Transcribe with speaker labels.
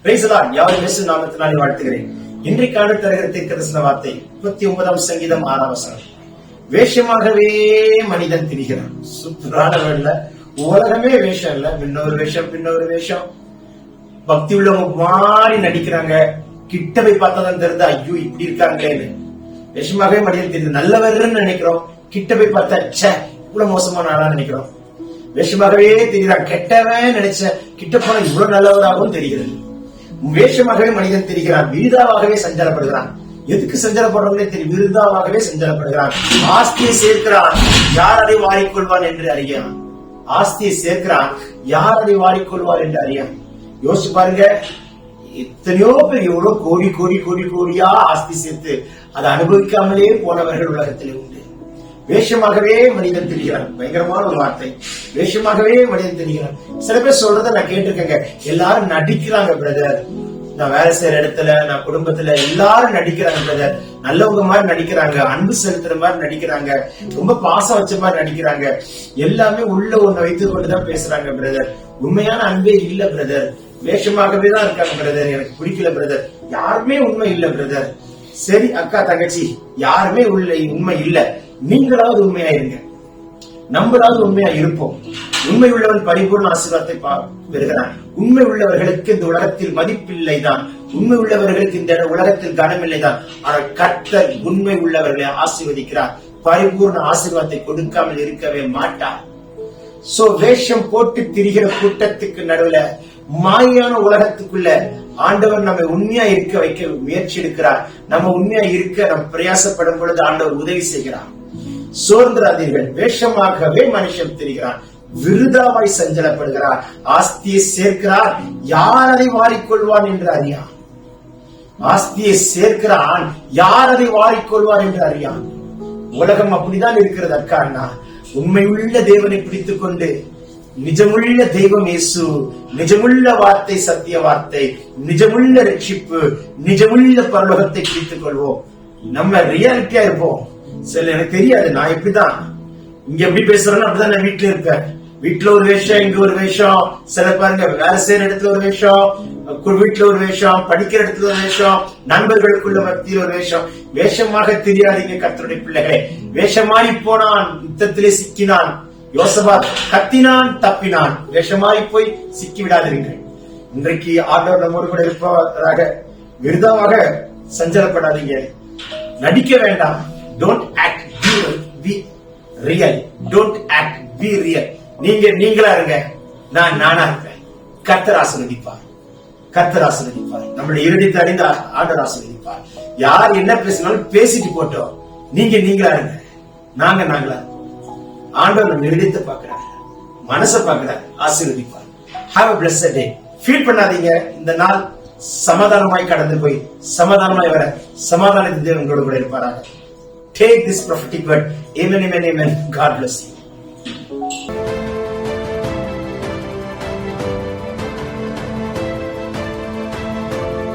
Speaker 1: யாரும் இயேசு நாமத்தினாலே வாழ்த்துகிறேன். இன்றைக்கான தருகிற தீர்க்கதரிசன வார்த்தை 39ஆம் சங்கீதம் 6ஆம் வசனம். வேஷமாகவே மனிதன் திரிகிறான். சூப்பரான வேலை. உலகமே வேஷம் இல்ல, பின்னொரு வேஷம் பின்னொரு வேஷம். பக்தி உள்ளவங்க மாறி நடிக்கிறாங்க. கிட்ட போய் பார்த்ததான் தெரிஞ்சா ஐயோ இப்படி இருக்காங்களேன்னு. வேஷமாகவே மனிதன் தெரியுது. நல்லவர்ன்னு நினைக்கிறோம், கிட்ட போய் பார்த்தா இவ்வளவு மோசமான ஆளா நினைக்கிறோம். வேஷமாகவே தெரிகிறான். கெட்டவன் நினைச்ச கிட்ட போன இவ்வளவு நல்லவராகவும் தெரிகிறது. வேஷமாகவே மனிதன் தெரிகிறான். விருதாவாகவே சஞ்சலப்படுகிறான். எதுக்கு சஞ்சலப்படுறவங்களே தெரியும். விருதாவாகவே சஞ்சலப்படுகிறான். ஆஸ்தியை சேர்க்கிறான், யார் அதை வாரிக்கொள்வான் என்று அறியான். ஆஸ்தியை சேர்க்கிறான், யார் அதை வாரிக்கொள்வார் என்று அறியான். யோசிச்சு பாருங்க, எத்தனையோ பேர் எவ்வளவு கோடி கோடி கோடி கோடியா ஆஸ்தி சேர்த்து அதை அனுபவிக்காமலே போனவர்கள் உலகத்திலே உண்டு. வேஷமாகவே மனிதன் தெரிகிறான். பயங்கரமான ஒரு வார்த்தை. வேஷமாகவே மனிதன் தெரிகிறான். சில பேர் சொல்றத நான் கேட்டிருக்கேங்க. எல்லாரும் நடிக்கிறாங்க பிரதர். நான் வேலை செய்யற இடத்துல, நான் குடும்பத்துல எல்லாரும் நடிக்கிறாங்க பிரதர். நல்லவங்க மாதிரி நடிக்கிறாங்க, அன்பு செலுத்துற மாதிரி நடிக்கிறாங்க, ரொம்ப பாசம் வச்ச மாதிரி நடிக்கிறாங்க. எல்லாமே உள்ள ஒண்ணு வைத்துக் கொண்டுதான் பேசுறாங்க பிரதர். உண்மையான அன்பே இல்ல பிரதர். வேஷமாகவே தான் இருக்காங்க பிரதர். எனக்கு பிடிக்கல பிரதர். யாருமே உண்மை இல்ல பிரதர். சரி அக்கா தங்கச்சி, யாருமே உண்மை இல்ல. நீங்களாவது உண்மையா இருங்க, நம்மளாவது உண்மையா இருப்போம். உண்மை உள்ளவன் பரிபூர்ண ஆசீர்வாதத்தை பெறுகிறான். உண்மை உள்ளவர்களுக்கு இந்த உலகத்தில் மதிப்பில்லைதான், உண்மை உள்ளவர்களுக்கு இந்த உலகத்தில் கனமில்லைதான். ஆனால் கர்த்தர் உண்மை உள்ளவர்களை ஆசீர்வதிக்கிறார். பரிபூர்ண ஆசீர்வாதத்தை கொடுக்காமல் இருக்கவே மாட்டார். சோ வேஷம் போட்டு திரிகிற கூட்டத்துக்கு நடுவுல, மாயான உலகத்துக்குள்ள ஆண்டவர் நம்மை உண்மையா இருக்க வைக்க முயற்சி எடுக்கிறார். நம்ம உண்மையா இருக்க நம்ம பிரயாசப்படும் பொழுது ஆண்டவர் உதவி செய்கிறார். சோர்ந்திராதீர்கள். வேஷமாகவே மனுஷன் தெரிகிறான், விருதாவாய் சஞ்சலப்படுகிறார். ஆஸ்தியை சேர்க்கிறார், யார் அதை வாரிக்கொள்வான் என்று அறியான். ஆஸ்தியை சேர்க்கிறான், யார் அதை வாரிக்கொள்வார் என்று அறியான். உலகம் அப்படிதான் இருக்கிறது அக்கா அண்ணா. உண்மையுள்ள தேவனை பிடித்துக் கொண்டு, நிஜமுள்ள தெய்வம் இயேசு, நிஜமுள்ள வார்த்தை சத்திய வார்த்தை, நிஜமுள்ள ரட்சிப்பு, நிஜமுள்ள பரலோகத்தை பிடித்துக் கொள்வோம். நம்ம ரியாலிட்டியா இருப்போம். சில எனக்கு தெரியாது, நான் எப்படிதான் இங்க எப்படி பேசுறேன்னு அப்படிதான் நான் வீட்டுல இருப்பேன். வீட்டுல ஒரு வேஷம், இங்க ஒரு வேஷம். சில பாருங்க வேலை செய்யற இடத்துல ஒரு வேஷம், வீட்டுல ஒரு வேஷம், படிக்கிற இடத்துல ஒரு வேஷம், நண்பர்களுக்குள்ள மத்தியில் ஒரு வேஷம். வேஷமாக தெரியாதீங்க கர்த்தருடைய பிள்ளைகளே. வேஷமாறி போனான், யுத்தத்திலே சிக்கினான். யோசபாத் கத்தினான், தப்பினான். வேஷமாறி போய் சிக்கி விடாதீர்கள். இன்றைக்கு ஆண்டவர் நம்மோடு கூட இருப்பவராக. விருதாவாக சஞ்சலப்படாதீங்க, நடிக்க வேண்டாம். Don't act, be real. Don't act, be real. நீங்களா இருங்க, நானா இருப்பேன். கர்த்தர் ஆசீர்வதிப்பார், கர்த்தர் ஆசீர்வதிப்பார். நம்மளுடைய இருதயத்தை அறிந்த ஆண்டவர் ஆசீர்வதிப்பார். யார் என்ன பேசினாலும் பேசிட்டு போட்டோம். நீங்களா இருங்க, நாங்களா. ஆண்டவர் நம்ம இருதயத்தை பார்க்கிறார், மனசை பார்க்கிறார், ஆசீர்வதிப்பார். Have a blessed day. Feel பண்ணாதீங்க. இந்த நாள் சமாதானமாய் கடந்து போய் சமாதானமாய் வர சமாதானத்தின் தேவன் உங்களோடு கூட இருப்பாராக. Take this prophetic word. Amen, amen, amen. God bless you.